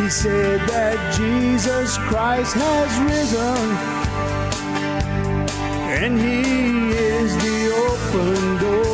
He said that Jesus Christ has risen, and he is the open door.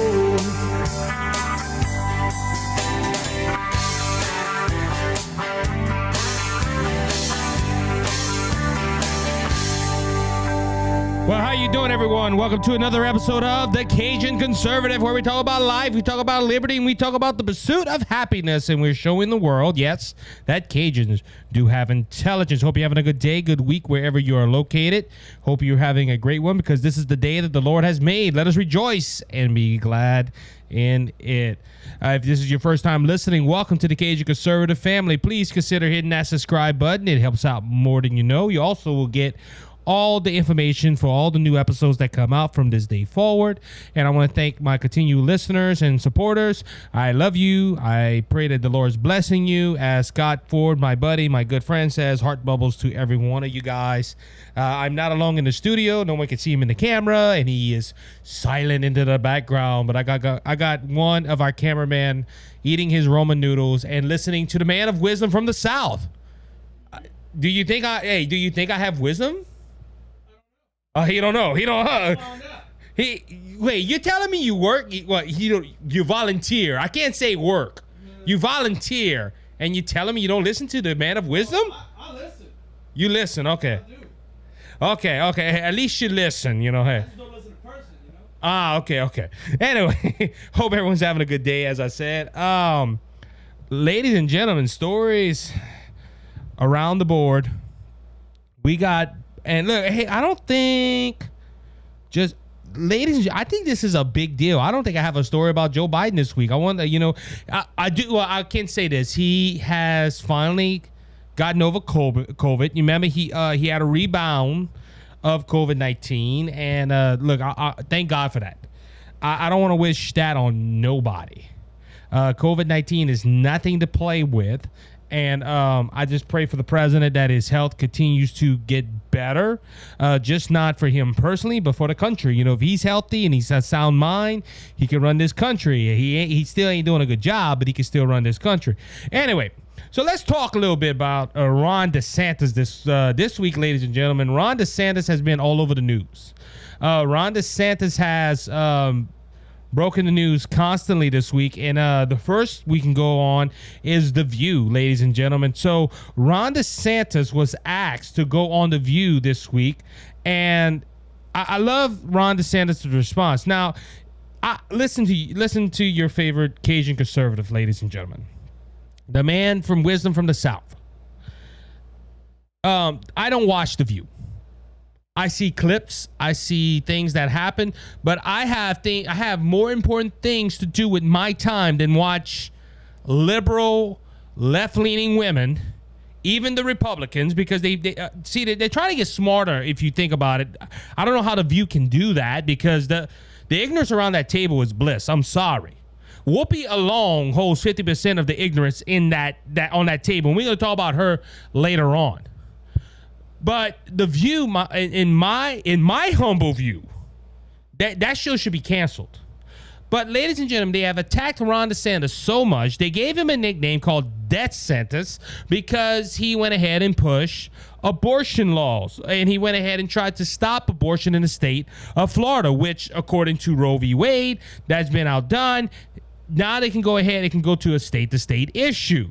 Well, how you doing, everyone? Welcome to another episode of the Cajun Conservative, where we talk about life, we talk about liberty, and we talk about the pursuit of happiness. And we're showing the world, yes, that Cajuns do have intelligence. Hope you're having a good day, good week, wherever you are located. Hope you're having a great one, because this is the day that the Lord has made. Let us rejoice and be glad in it. If this is your first time listening, welcome to the Cajun Conservative family. Please consider hitting that subscribe button. It helps out more than you know. You also will get all the information for all the new episodes that come out from this day forward. And I want to thank my continued listeners and supporters. I love you. I pray that the Lord's blessing you. As Scott Ford, my buddy, my good friend, says, heart bubbles to every one of you guys. I'm not alone in the studio. No one can see him in the camera, and he is silent into the background. But I got one of our cameramen eating his Roman noodles and listening to the man of wisdom from the South. Do you think I have wisdom? Oh, he don't know. Wait, you're telling me you work? You volunteer. I can't say work. You volunteer, and you're telling me you don't listen to the man of wisdom? I listen. You listen, okay. I do. Okay. At least you listen, Hey. I just don't listen to person, Okay. Anyway, hope everyone's having a good day, as I said. Ladies and gentlemen, stories around the board. We got. And look, hey, I don't think I think this is a big deal. I don't think I have a story about Joe Biden this week. I want to, I do. Well, I can say this. He has finally gotten over COVID. You remember he had a rebound of COVID-19. And look, I thank God for that. I don't want to wish that on nobody. COVID-19 is nothing to play with. And I just pray for the president that his health continues to get better, just not for him personally, but for the country. If he's healthy and he's a sound mind, he can run this country. He still ain't doing a good job, but he can still run this country. Anyway, so let's talk a little bit about Ron DeSantis this week, ladies and gentlemen. Ron DeSantis has been all over the news. Ron DeSantis has broken the news constantly this week, and the first we can go on is The View, ladies and gentlemen. So Ron DeSantis was asked to go on The View this week, and I love Ron DeSantis' response. Now, listen to your favorite Cajun conservative, ladies and gentlemen, the man from wisdom from the South. I don't watch The View. I see clips, I see things that happen, but I have more important things to do with my time than watch liberal, left-leaning women, even the Republicans, because they're trying to get smarter. If you think about it, I don't know how The View can do that, because the ignorance around that table is bliss. I'm sorry. Whoopi alone holds 50% of the ignorance in that on that table, and we're going to talk about her later on. But The View, in my humble view, that show should be canceled. But ladies and gentlemen, they have attacked Ron DeSantis so much, they gave him a nickname called Death Sentence because he went ahead and pushed abortion laws. And he went ahead and tried to stop abortion in the state of Florida, which, according to Roe v. Wade, that's been outdone. Now they can go ahead, it can go to a state-to-state issue.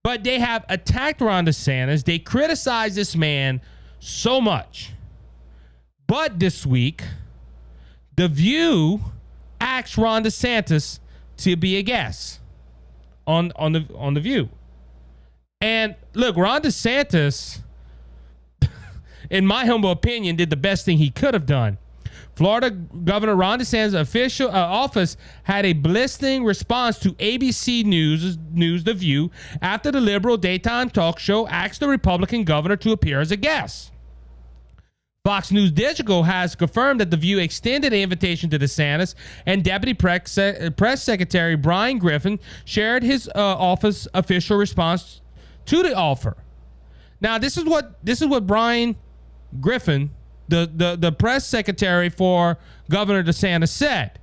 But they have attacked Ron DeSantis. They criticized this man so much. But this week, The View asked Ron DeSantis to be a guest on the View. And look, Ron DeSantis, in my humble opinion, did the best thing he could have done. Florida Governor Ron DeSantis' official office had a blistering response to ABC News, The View, after the liberal daytime talk show asked the Republican governor to appear as a guest. Fox News Digital has confirmed that The View extended an invitation to DeSantis, and Deputy Press Secretary Brian Griffin shared his office official response to the offer. Now, this is what Brian Griffin, the press secretary for Governor DeSantis, said.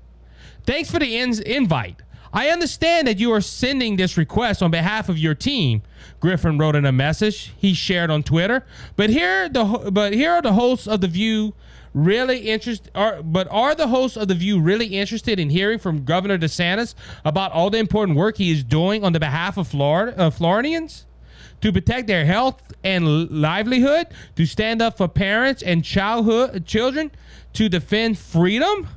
Thanks for the invite. I understand that you are sending this request on behalf of your team, Griffin wrote in a message he shared on Twitter. But here are the hosts of The View really interested? Are the hosts of The View really interested in hearing from Governor DeSantis about all the important work he is doing on the behalf of Floridians? To protect their health and livelihood, to stand up for parents and children, to defend freedom?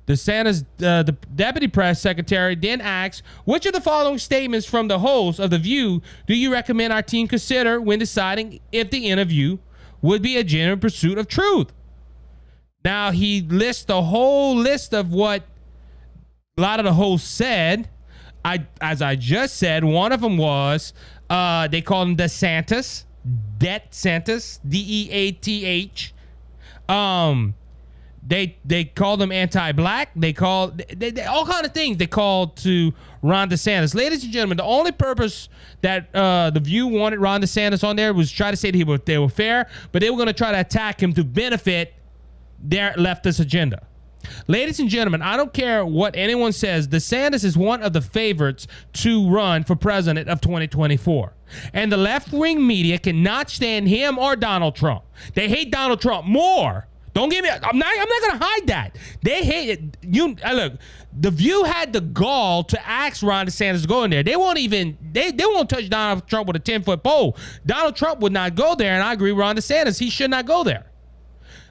DeSantis, the deputy press secretary, then asks, which of the following statements from the host of The View do you recommend our team consider when deciding if the interview would be a genuine pursuit of truth? Now, he lists the whole list of what a lot of the hosts said. As I just said, one of them was, they called him DeSantis, DEATH. They called him anti-black. They called all kind of things they called to Ron DeSantis. Ladies and gentlemen, the only purpose that The View wanted Ron DeSantis on there was try to say that they were fair, but they were going to try to attack him to benefit their leftist agenda. Ladies and gentlemen, I don't care what anyone says. DeSantis is one of the favorites to run for president of 2024. And the left-wing media cannot stand him or Donald Trump. They hate Donald Trump more. Don't get me. I'm not going to hide that. They hate it. Look, The View had the gall to ask Ron DeSantis to go in there. They won't even. They won't touch Donald Trump with a 10-foot pole. Donald Trump would not go there, and I agree with Ron DeSantis. He should not go there.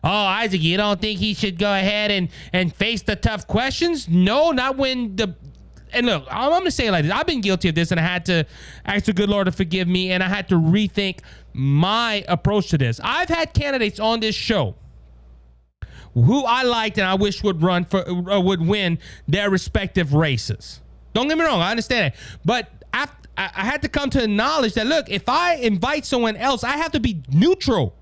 Oh, Isaac, you don't think he should go ahead and face the tough questions? No, not when the. And look, I'm going to say it like this. I've been guilty of this, and I had to ask the good Lord to forgive me, and I had to rethink my approach to this. I've had candidates on this show who I liked and I wish would win their respective races. Don't get me wrong, I understand it. But I had to come to the knowledge that, look, if I invite someone else, I have to be neutral.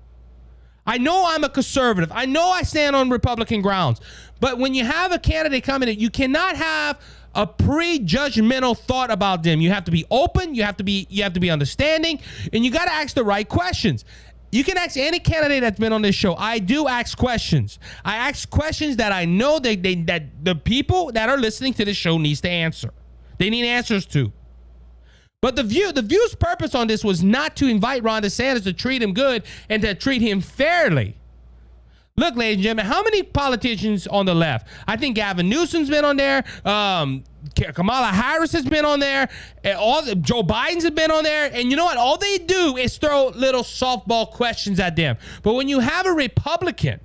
I know I'm a conservative. I know I stand on Republican grounds. But when you have a candidate coming in, you cannot have a prejudgmental thought about them. You have to be open, you have to be understanding, and you got to ask the right questions. You can ask any candidate that's been on this show. I do ask questions. I ask questions that I know that the people that are listening to this show needs to answer. They need answers to. But the View's purpose on this was not to invite Ron DeSantis to treat him good and to treat him fairly. Look, ladies and gentlemen, how many politicians on the left? I think Gavin Newsom's been on there. Kamala Harris has been on there. Joe Biden's have been on there. And you know what? All they do is throw little softball questions at them. But when you have a Republican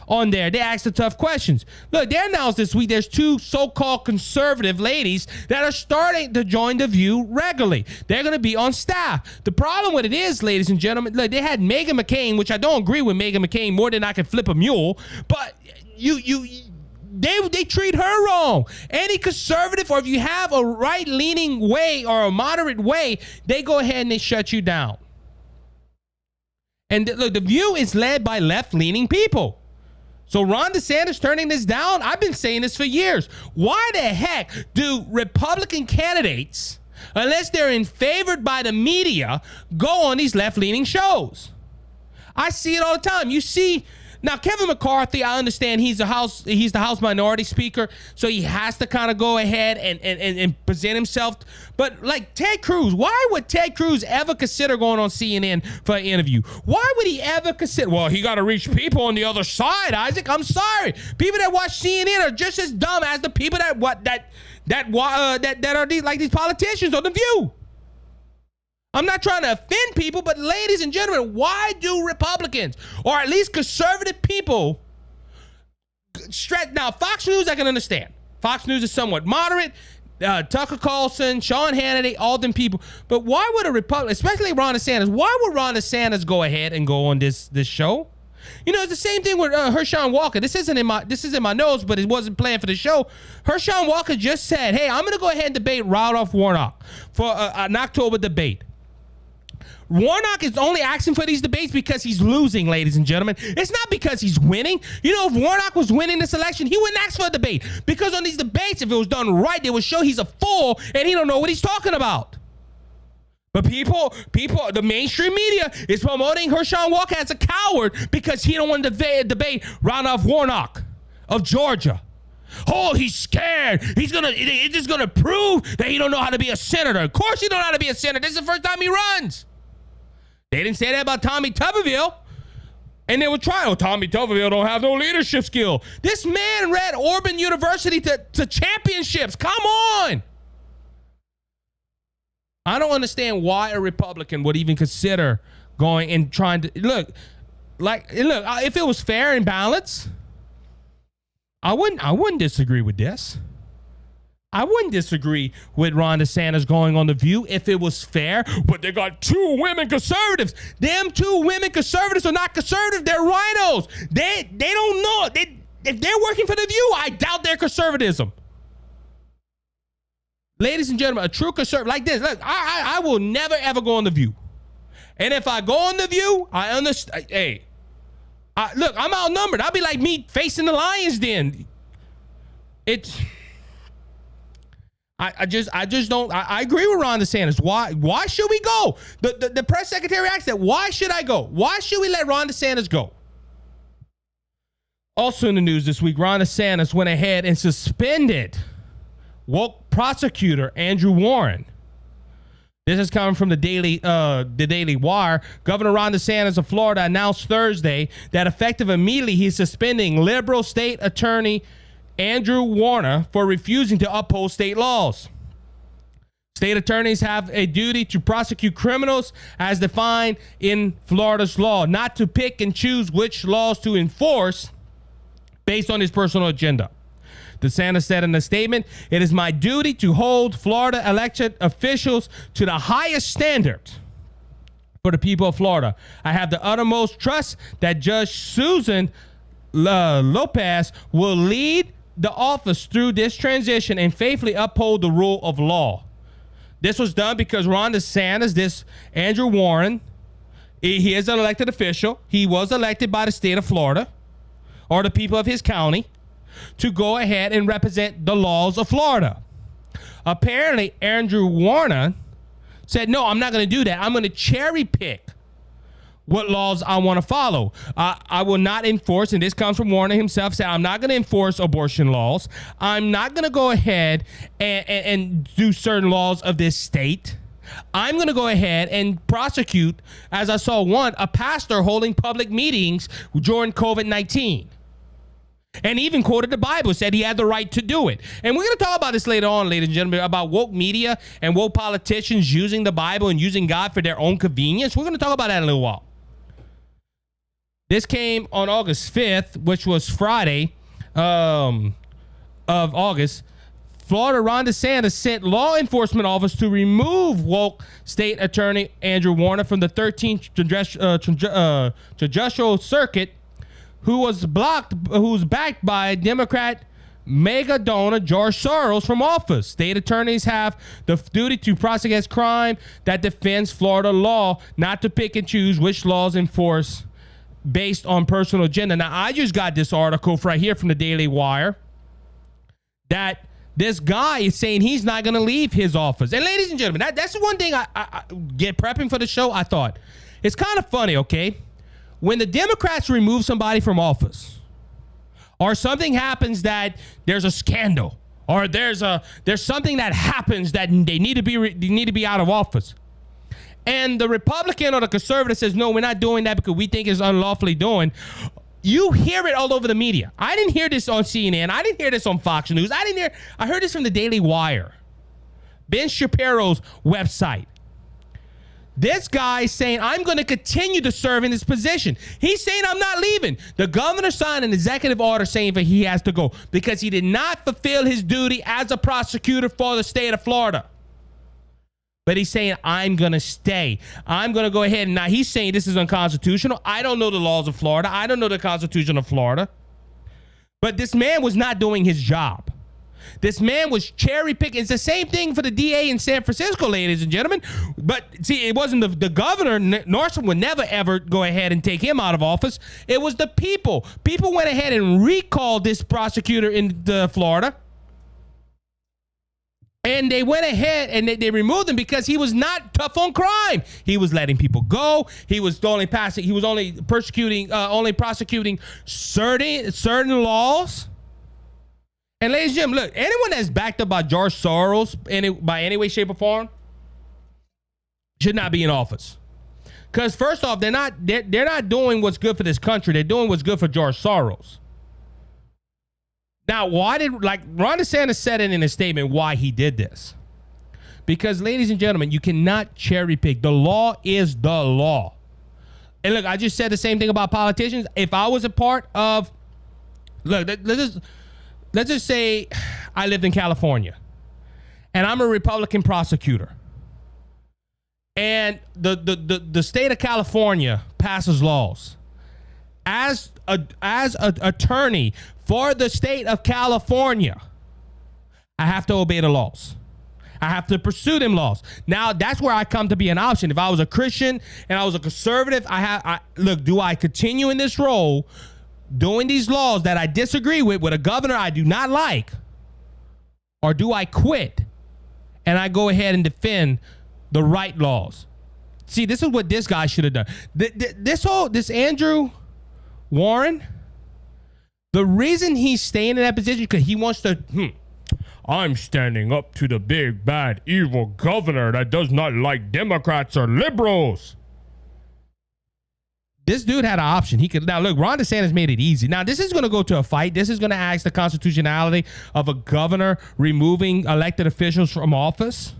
on there, they ask the tough questions. Look, they announced this week there's two so-called conservative ladies that are starting to join The View regularly. They're going to be on staff. The problem with it is, ladies and gentlemen, look, they had Meghan McCain, which I don't agree with Meghan McCain more than I can flip a mule, but they treat her wrong. Any conservative, or if you have a right-leaning way or a moderate way, they go ahead and they shut you down. And look, The View is led by left-leaning people. So Ron DeSantis turning this down, I've been saying this for years. Why the heck do Republican candidates, unless they're favored by the media, go on these left-leaning shows? I see it all the time. You see, now Kevin McCarthy, I understand he's the House Minority Speaker, so he has to kind of go ahead and present himself. But like Ted Cruz, why would Ted Cruz ever consider going on CNN for an interview? Why would he ever consider? Well, he got to reach people on the other side, Isaac. I'm sorry, people that watch CNN are just as dumb as the people that are these politicians on The View. I'm not trying to offend people, but ladies and gentlemen, why do Republicans, or at least conservative people, now Fox News I can understand. Fox News is somewhat moderate. Tucker Carlson, Sean Hannity, all them people. But why would a Republican, especially Ron DeSantis, why would Ron DeSantis go ahead and go on this show? You know, it's the same thing with Herschel Walker. This is in my notes, but it wasn't planned for the show. Herschel Walker just said, hey, I'm going to go ahead and debate Ralph Warnock for an October debate. Warnock is only asking for these debates because he's losing, ladies and gentlemen. It's not because he's winning. You know, if Warnock was winning this election, he wouldn't ask for a debate. Because on these debates, if it was done right, they would show he's a fool and he don't know what he's talking about. But people, the mainstream media is promoting Herschel Walker as a coward because he don't want to debate Ralph Warnock of Georgia. Oh, he's scared. It's just gonna prove that he don't know how to be a senator. Of course he don't know how to be a senator. This is the first time he runs. They didn't say that about Tommy Tuberville. And they were trying, Tommy Tuberville don't have no leadership skill. This man read Auburn University to championships. Come on. I don't understand why a Republican would even consider going and trying to look. If it was fair and balanced, I wouldn't disagree with this. I wouldn't disagree with Ron DeSantis going on The View if it was fair, but they got 2 women conservatives. Them 2 women conservatives are not conservative. They're rhinos. They don't know. If they're working for The View, I doubt their conservatism. Ladies and gentlemen, a true conservative like this, look, I will never, ever go on The View. And if I go on The View, I understand. Hey, look, I'm outnumbered. I'll be like me facing the Lions den. I just don't. I agree with Ron DeSantis. Why should we go? The press secretary asked that. Why should I go? Why should we let Ron DeSantis go? Also in the news this week, Ron DeSantis went ahead and suspended woke prosecutor Andrew Warren. This is coming from the Daily Wire. Governor Ron DeSantis of Florida announced Thursday that effective immediately, he's suspending liberal state attorney Andrew Warner for refusing to uphold state laws. State attorneys have a duty to prosecute criminals as defined in Florida's law, not to pick and choose which laws to enforce based on his personal agenda. DeSantis said in a statement, "It is my duty to hold Florida elected officials to the highest standard for the people of Florida. I have the uttermost trust that Judge Susan Lopez will lead the office through this transition and faithfully uphold the rule of law." This was done because Ron DeSantis, Andrew Warren, he is an elected official. He was elected by the state of Florida or the people of his county to go ahead and represent the laws of Florida. Apparently, Andrew Warner said, no, I'm not going to do that. I'm going to cherry pick what laws I want to follow. I will not enforce, and this comes from Warner himself, said I'm not going to enforce abortion laws. I'm not going to go ahead and do certain laws of this state. I'm going to go ahead and prosecute, as I saw a pastor holding public meetings during COVID-19. And even quoted the Bible, said he had the right to do it. And we're going to talk about this later on, ladies and gentlemen, about woke media and woke politicians using the Bible and using God for their own convenience. We're going to talk about that in a little while. This came on August 5th, which was Friday of August. Florida Ron DeSantis sent law enforcement officers to remove woke state attorney Andrew Warner from the 13th judicial circuit, who's backed by Democrat mega donor George Soros from office. State attorneys have the duty to prosecute against crime that defends Florida law, not to pick and choose which laws enforce based on personal agenda. Now, I just got this article right here from the Daily Wire that this guy is saying he's not going to leave his office. And ladies and gentlemen, that's the one thing I get prepping for the show. I thought it's kind of funny, okay? When the Democrats remove somebody from office, or something happens that there's a scandal, or there's something that happens that they need to be out of office, and the Republican or the conservative says, no, we're not doing that because we think it's unlawfully doing, you hear it all over the media. I didn't hear this on CNN. I didn't hear this on Fox News. I heard this from the Daily Wire, Ben Shapiro's website. This guy saying, I'm going to continue to serve in this position. He's saying, I'm not leaving. The governor signed an executive order saying that he has to go because he did not fulfill his duty as a prosecutor for the state of Florida. But he's saying, I'm going to stay. I'm going to go ahead. And now he's saying this is unconstitutional. I don't know the laws of Florida. I don't know the Constitution of Florida. But this man was not doing his job. This man was cherry picking. It's the same thing for the DA in San Francisco, ladies and gentlemen. But see, it wasn't the governor. Newsom would never, ever go ahead and take him out of office. It was the people. People went ahead and recalled this prosecutor in Florida. And they went ahead and they removed him because he was not tough on crime. He was letting people go. He was only prosecuting certain laws. And ladies and gentlemen, look, anyone that's backed up by George Soros by any way, shape, or form should not be in office. Because first off, they're not doing what's good for this country. They're doing what's good for George Soros. Now, why did Ron DeSantis said it in a statement why he did this? Because, ladies and gentlemen, you cannot cherry pick. The law is the law. And look, I just said the same thing about politicians. If I was a part of, look, let's just say I lived in California and I'm a Republican prosecutor. And the state of California passes laws. As an attorney for the state of California, I have to obey the laws. I have to pursue them laws. Now, that's where I come to be an option. If I was a Christian and I was a conservative, do I continue in this role doing these laws that I disagree with a governor I do not like? Or do I quit and I go ahead and defend the right laws? See, this is what this guy should have done. This Andrew Warren, the reason he's staying in that position because he wants to, I'm standing up to the big, bad, evil governor that does not like Democrats or liberals. This dude had an option. He could. Now, look, Ron DeSantis made it easy. Now, this is going to go to a fight. This is going to ask the constitutionality of a governor removing elected officials from office.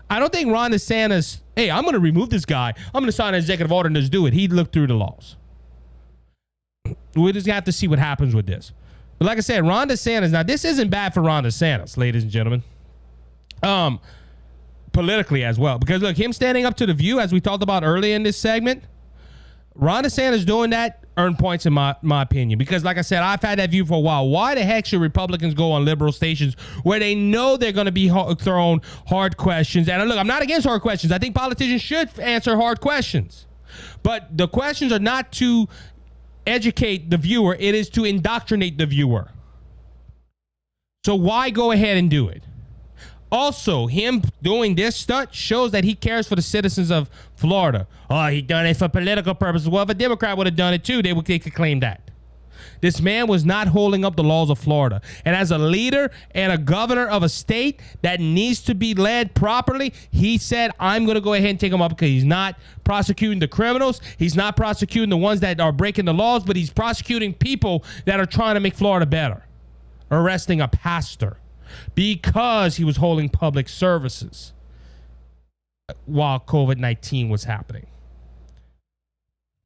I don't think Ron DeSantis, hey, I'm going to remove this guy. I'm going to sign an executive order and just do it. He'd look through the laws. We just have to see what happens with this. But like I said, Ron DeSantis, now this isn't bad for Ron DeSantis, ladies and gentlemen. Politically as well. Because look, him standing up to the View, as we talked about earlier in this segment, Ron DeSantis doing that earned points in my opinion. Because like I said, I've had that view for a while. Why the heck should Republicans go on liberal stations where they know they're going to be thrown hard questions? And look, I'm not against hard questions. I think politicians should answer hard questions. But the questions are not to educate the viewer. It is to indoctrinate the viewer. So why go ahead and do it? Also, him doing this stunt shows that he cares for the citizens of Florida. Oh, he done it for political purposes. Well, if a Democrat would have done it too, they could claim that. This man was not holding up the laws of Florida. And as a leader and a governor of a state that needs to be led properly, he said, I'm going to go ahead and take him up because he's not prosecuting the criminals. He's not prosecuting the ones that are breaking the laws, but he's prosecuting people that are trying to make Florida better. Arresting a pastor because he was holding public services while COVID-19 was happening.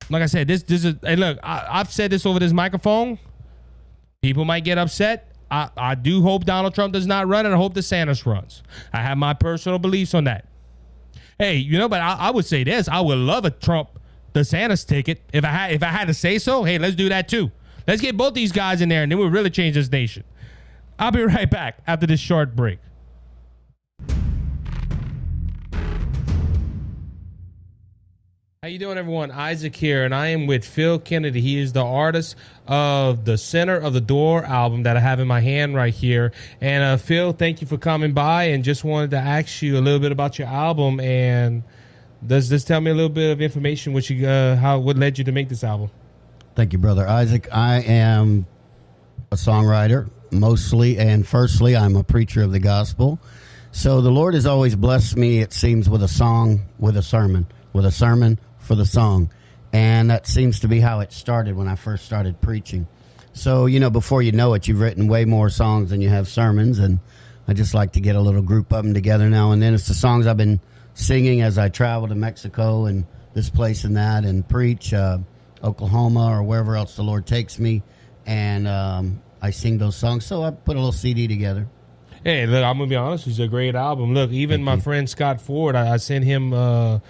Like I said, this is, hey, look, I've said this over this microphone. People might get upset. I do hope Donald Trump does not run, and I hope DeSantis runs. I have my personal beliefs on that. Hey, but I would say this. I would love a Trump DeSantis ticket. If I had to say so, hey, let's do that too. Let's get both these guys in there, and then we'll really change this nation. I'll be right back after this short break. How you doing, everyone? Isaac here, and I am with Phil Kennedy. He is the artist of the Center of the Door album that I have in my hand right here. And Phil, thank you for coming by, and just wanted to ask you a little bit about your album. And does this tell me a little bit of information what led you to make this album? Thank you, brother Isaac. I am a songwriter mostly, and firstly, I'm a preacher of the gospel. So the Lord has always blessed me, it seems, with a song, with a sermon for the song. And that seems to be how it started when I first started preaching. So, before you know it, you've written way more songs than you have sermons. And I just like to get a little group of them together now and then. It's the songs I've been singing as I travel to Mexico and this place and that and preach, Oklahoma or wherever else the Lord takes me. And I sing those songs. So I put a little CD together. Hey, look, I'm going to be honest. It's a great album. Look, even my friend Scott Ford, I sent him a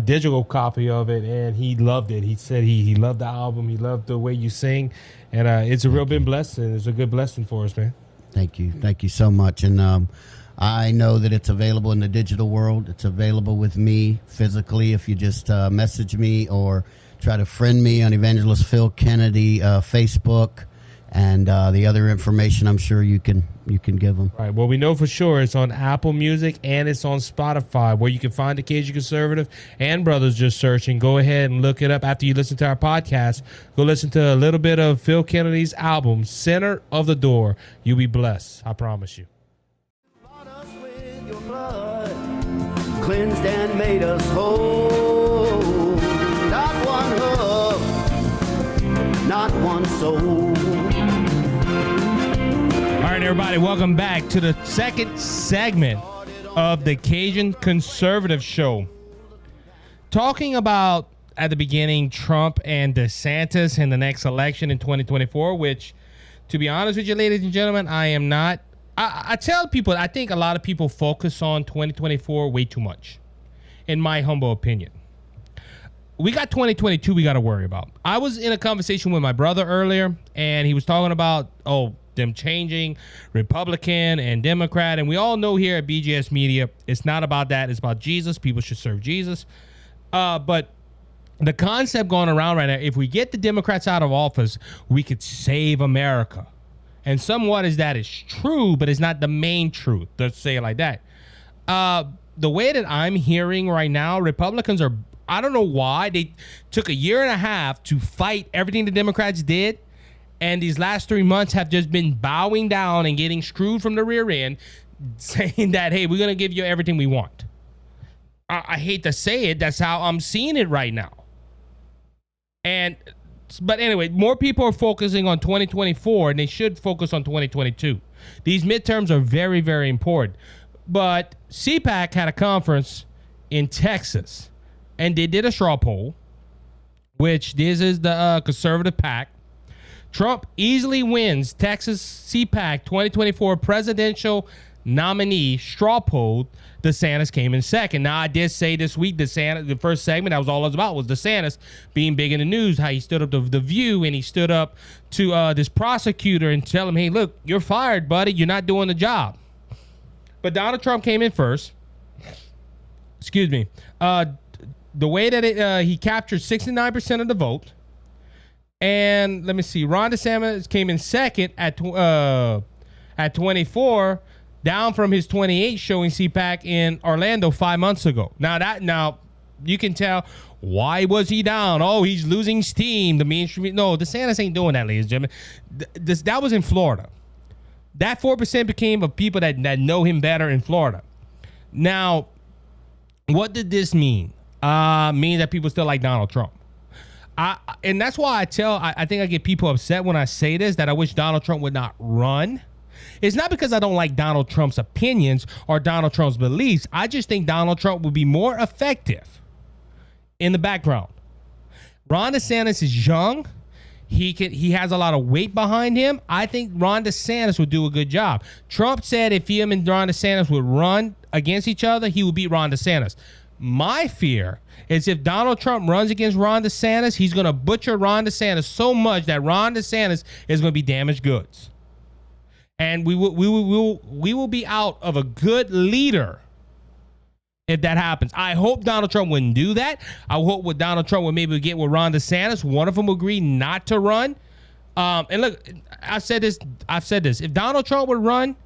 digital copy of it, and he loved it. He said he loved the album. He loved the way you sing, and it's a real big blessing. It's a good blessing for us, man. Thank you. Thank you so much. And I know that it's available in the digital world. It's available with me physically if you just message me or try to friend me on Evangelist Phil Kennedy Facebook. And the other information, I'm sure you can give them. Right. Well, we know for sure it's on Apple Music and it's on Spotify, where you can find the Cajun Conservative and Brothers Just Searching. Go ahead and look it up after you listen to our podcast. Go listen to a little bit of Phil Kennedy's album, Center of the Door. You'll be blessed. I promise you. Bought us with your blood, cleansed and made us whole. Not one hoof, not one soul. All right, everybody, welcome back to the second segment of the Cajun Conservative Show. Talking about, at the beginning, Trump and DeSantis in the next election in 2024, which, to be honest with you, ladies and gentlemen, I am not. I tell people, I think a lot of people focus on 2024 way too much, in my humble opinion. We got 2022 we got to worry about. I was in a conversation with my brother earlier, and he was talking about, them changing Republican and Democrat. And we all know here at BGS Media, it's not about that. It's about Jesus. People should serve Jesus. But the concept going around right now, if we get the Democrats out of office, we could save America. And somewhat is true, but it's not the main truth. Let's say it like that. The way that I'm hearing right now, Republicans are, I don't know why, they took a year and a half to fight everything the Democrats did. And these last 3 months have just been bowing down and getting screwed from the rear end, saying that, hey, we're going to give you everything we want. I hate to say it. That's how I'm seeing it right now. But anyway, more people are focusing on 2024, and they should focus on 2022. These midterms are very, very important. But CPAC had a conference in Texas, and they did a straw poll, which this is the conservative PAC. Trump easily wins Texas CPAC 2024 presidential nominee straw poll. DeSantis came in second. Now, I did say this week, DeSantis, the first segment that was all it was about was DeSantis being big in the news, how he stood up to The View, and he stood up to this prosecutor and tell him, hey, look, you're fired, buddy. You're not doing the job. But Donald Trump came in first. Excuse me. The way that he captured 69% of the vote. And let me see, Ron DeSantis came in second at 24, down from his 28 showing CPAC in Orlando 5 months ago. Now you can tell, why was he down? Oh, he's losing steam. The mainstream. No, DeSantis ain't doing that, ladies and gentlemen. That was in Florida. That 4% became of people that know him better in Florida. Now, what did this mean? Mean that people still like Donald Trump. And that's why I think I get people upset when I say this, that I wish Donald Trump would not run. It's not because I don't like Donald Trump's opinions or Donald Trump's beliefs. I just think Donald Trump would be more effective in the background. Ron DeSantis is young. He has a lot of weight behind him. I think Ron DeSantis would do a good job. Trump said if him and Ron DeSantis would run against each other, he would beat Ron DeSantis. My fear is if Donald Trump runs against Ron DeSantis, he's going to butcher Ron DeSantis so much that Ron DeSantis is going to be damaged goods. And we will be out of a good leader if that happens. I hope Donald Trump wouldn't do that. I hope what Donald Trump would maybe get with Ron DeSantis. One of them will agree not to run. And look, I've said this. If Donald Trump would run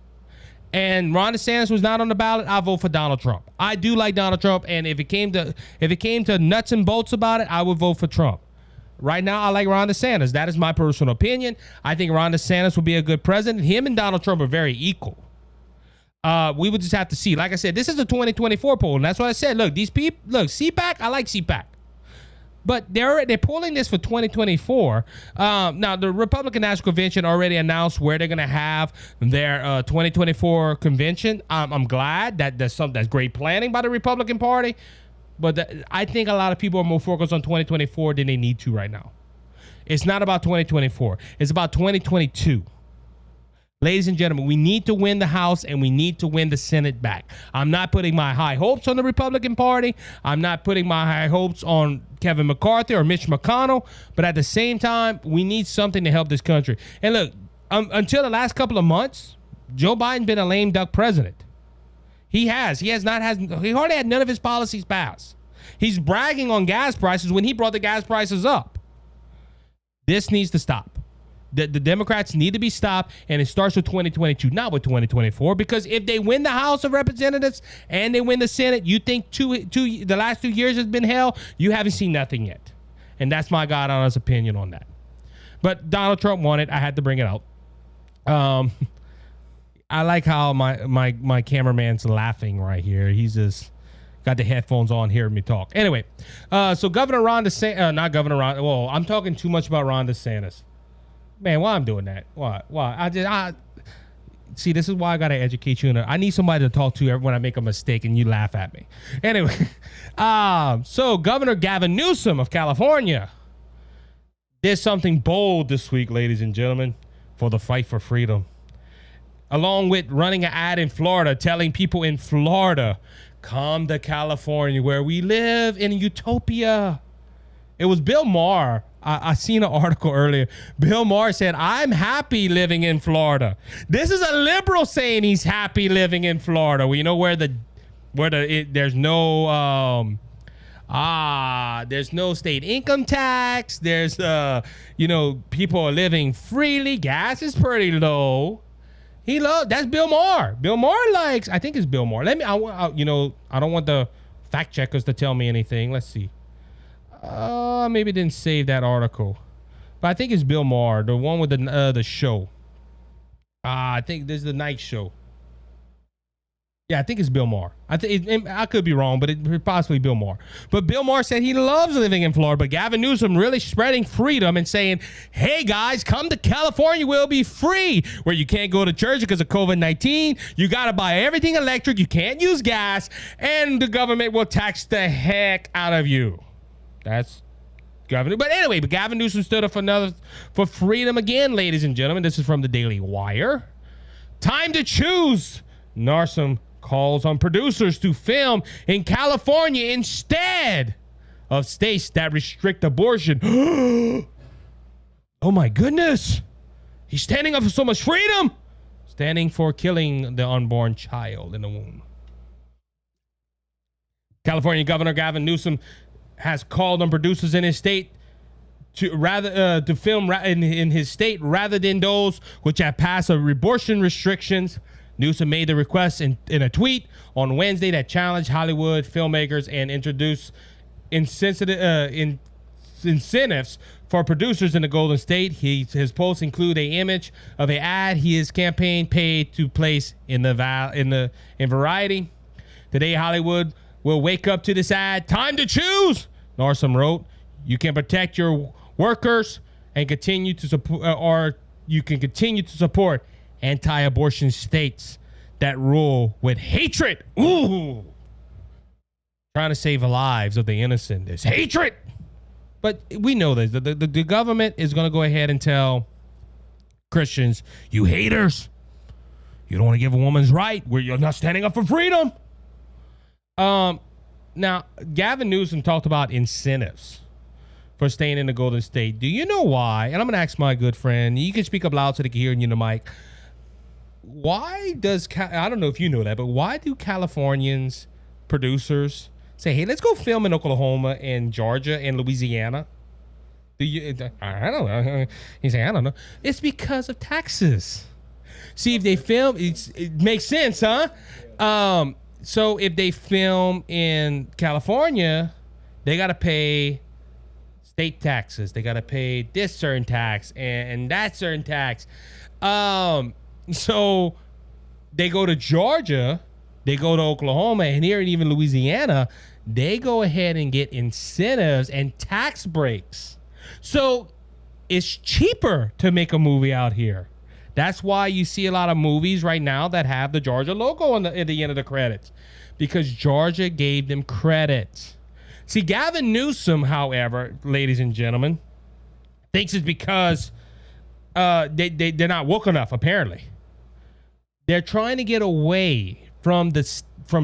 and Ron DeSantis was not on the ballot, I'll vote for Donald Trump. I do like Donald Trump, and if it came to nuts and bolts about it, I would vote for Trump. Right now, I like Ron DeSantis. That is my personal opinion. I think Ron DeSantis will be a good president. Him and Donald Trump are very equal. We would just have to see. Like I said, this is a 2024 poll, and that's what I said. Look, these people, CPAC, I like CPAC. But they're polling this for 2024. Now, the Republican National Convention already announced where they're going to have their 2024 convention. I'm glad that that's great planning by the Republican Party. But I think a lot of people are more focused on 2024 than they need to right now. It's not about 2024. It's about 2022. Ladies and gentlemen, we need to win the House and we need to win the Senate back. I'm not putting my high hopes on the Republican Party. I'm not putting my high hopes on Kevin McCarthy or Mitch McConnell. But at the same time, we need something to help this country. And look, until the last couple of months, Joe Biden's been a lame duck president. He hardly had none of his policies passed. He's bragging on gas prices when he brought the gas prices up. This needs to stop. The Democrats need to be stopped, and it starts with 2022, not with 2024. Because if they win the House of Representatives and they win the Senate, you think the last 2 years has been hell? You haven't seen nothing yet, and that's my God honest opinion on that. But Donald Trump won it. I had to bring it out. I like how my cameraman's laughing right here. He's just got the headphones on hearing me talk. Anyway, so Governor Ron DeSantis, not Governor Ron. Well, I'm talking too much about Ron DeSantis. Man, why I'm doing that? Why? I see. This is why I gotta educate you. I need somebody to talk to when I make a mistake and you laugh at me. Anyway, so Governor Gavin Newsom of California did something bold this week, ladies and gentlemen, for the fight for freedom. Along with running an ad in Florida, telling people in Florida, come to California where we live in utopia. It was Bill Maher. I seen an article earlier. Bill Maher said, I'm happy living in Florida. This is a liberal saying he's happy living in Florida. Well, you know where there's no there's no state income tax. There's people are living freely. Gas is pretty low. That's Bill Maher. Bill Maher likes, I think it's Bill Maher. I don't want the fact checkers to tell me anything. Let's see. Maybe didn't save that article, but I think it's Bill Maher, the one with the show. I think this is the night show. Yeah, I think it's Bill Maher. I could be wrong, but it possibly Bill Maher. But Bill Maher said he loves living in Florida, but Gavin Newsom really spreading freedom and saying, hey guys, come to California, we'll be free, where you can't go to church because of COVID-19. You got to buy everything electric. You can't use gas, and the government will tax the heck out of you. That's Gavin. But anyway, Gavin Newsom stood up for freedom again, ladies and gentlemen. This is from the Daily Wire. Time to choose. Newsom calls on producers to film in California instead of states that restrict abortion. Oh my goodness. He's standing up for so much freedom. Standing for killing the unborn child in the womb. California Governor Gavin Newsom has called on producers in his state to film in his state rather than those which have passed abortion restrictions. Newsom made the request in a tweet on Wednesday that challenged Hollywood filmmakers and introduced incentives for producers in the Golden State. His posts include an image of an ad his campaign paid to place in Variety. Today, Hollywood will wake up to this ad. Time to choose, Newsom wrote. You can protect your workers and continue to support, or you can continue to support anti-abortion states that rule with hatred. Ooh, trying to save the lives of the innocent. There's hatred. But we know this. The government is going to go ahead and tell Christians, you haters, you don't want to give a woman's right where you're not standing up for freedom. Now, Gavin Newsom talked about incentives for staying in the Golden State. Do you know why? And I'm going to ask my good friend. You can speak up loud so they can hear you in the mic. Why does, I don't know if you know that, but why do Californians, producers, say, hey, let's go film in Oklahoma and Georgia and Louisiana? I don't know. He's saying, I don't know. It's because of taxes. See, if they film, it makes sense, huh? So if they film in California, they got to pay state taxes. They got to pay this certain tax and that certain tax. So they go to Georgia, they go to Oklahoma, and here and even Louisiana, they go ahead and get incentives and tax breaks. So it's cheaper to make a movie out here. That's why you see a lot of movies right now that have the Georgia logo at the end of the credits, because Georgia gave them credit. See, Gavin Newsom, however, ladies and gentlemen, thinks it's because they're not woke enough, apparently. They're trying to get away from the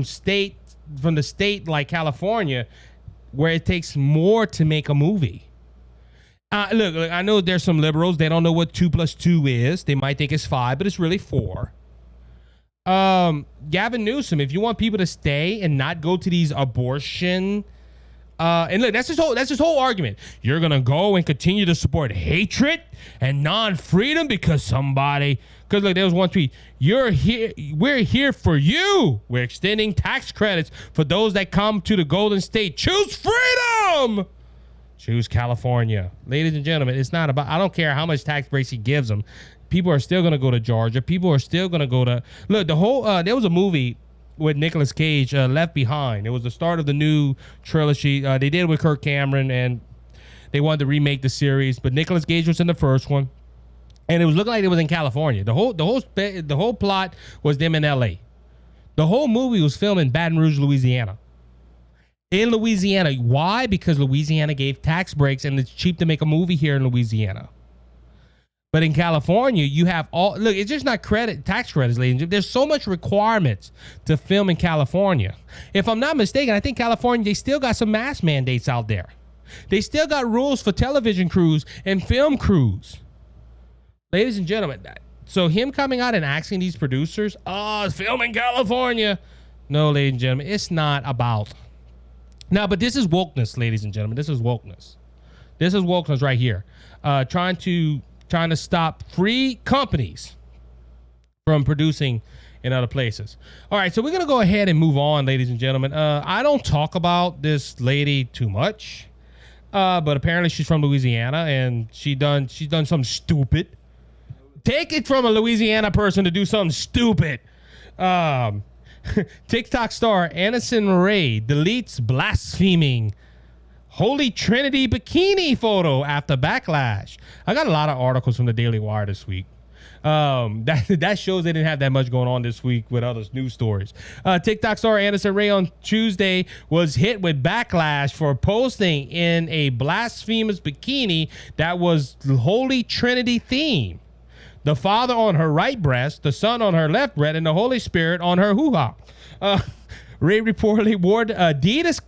state like California, where it takes more to make a movie. Look, I know there's some liberals. They don't know what 2 + 2 is. They might think it's 5, but it's really 4. Gavin Newsom, if you want people to stay and not go to these abortion And look, that's his whole argument. You're gonna go and continue to support hatred and non-freedom because look, there was one tweet. We're here for you. We're extending tax credits for those that come to the Golden State. Choose freedom. Choose California. Ladies and gentlemen, it's not about, I don't care how much tax breaks he gives them. People are still gonna go to Georgia. People are still gonna go to, look, the whole, there was a movie with Nicolas Cage, Left Behind. It was the start of the new trilogy. They did it with Kirk Cameron, and they wanted to remake the series, but Nicolas Cage was in the first one, and it was looking like it was in California. The whole plot was them in L.A. The whole movie was filmed in Baton Rouge, Louisiana. In Louisiana, why? Because Louisiana gave tax breaks, and it's cheap to make a movie here in Louisiana. But in California, you have look, it's just not tax credits, ladies and gentlemen. There's so much requirements to film in California. If I'm not mistaken, I think California, they still got some mask mandates out there. They still got rules for television crews and film crews. Ladies and gentlemen, so him coming out and asking these producers, film in California. No, ladies and gentlemen, it's not about. Now, but this is wokeness, ladies and gentlemen. This is wokeness. This is wokeness right here. Trying to stop free companies from producing in other places. All right, so we're gonna go ahead and move on, ladies and gentlemen. I don't talk about this lady too much, but apparently she's from Louisiana, and she's done something stupid. Take it from a Louisiana person to do something stupid. TikTok star Addison Rae deletes blaspheming Holy Trinity bikini photo after backlash. I got a lot of articles from the Daily Wire this week. That shows they didn't have that much going on this week with other news stories. TikTok star Addison Rae on Tuesday was hit with backlash for posting in a blasphemous bikini that was Holy Trinity theme. The Father on her right breast, the Son on her left breast, and the Holy Spirit on her hoo-ha. Rae reportedly wore Adidas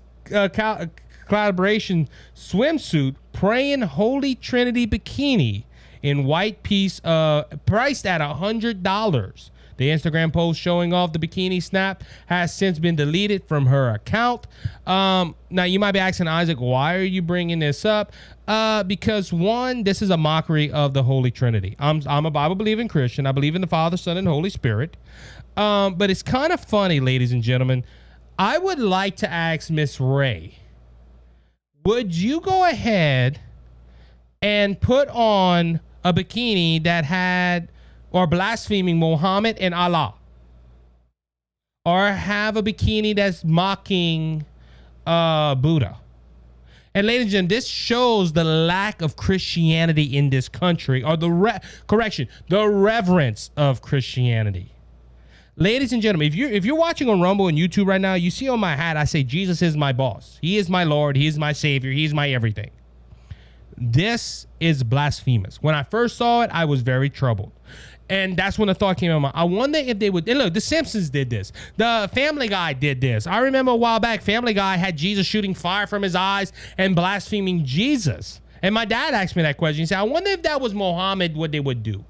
collaboration swimsuit praying Holy Trinity bikini in white piece priced at $100. The Instagram post showing off the bikini snap has since been deleted from her account. Now you might be asking, Isaac, why are you bringing this up? Because one, this is a mockery of the Holy Trinity. I'm a Bible believing Christian. I believe in the Father, Son, and Holy Spirit. But it's kind of funny, ladies and gentlemen. I would like to ask Miss Rae, would you go ahead and put on a bikini that had or blaspheming Muhammad and Allah? Or have a bikini that's mocking Buddha? And ladies and gentlemen, this shows the lack of Christianity in this country, or the reverence of Christianity. Ladies and gentlemen, if you're watching on Rumble and YouTube right now, you see on my hat, I say, Jesus is my boss. He is my Lord. He is my Savior. He is my everything. This is blasphemous. When I first saw it, I was very troubled. And that's when the thought came in my mind. I wonder if they would. And look, The Simpsons did this. The Family Guy did this. I remember a while back, Family Guy had Jesus shooting fire from his eyes and blaspheming Jesus. And my dad asked me that question. He said, I wonder if that was Muhammad, what they would do.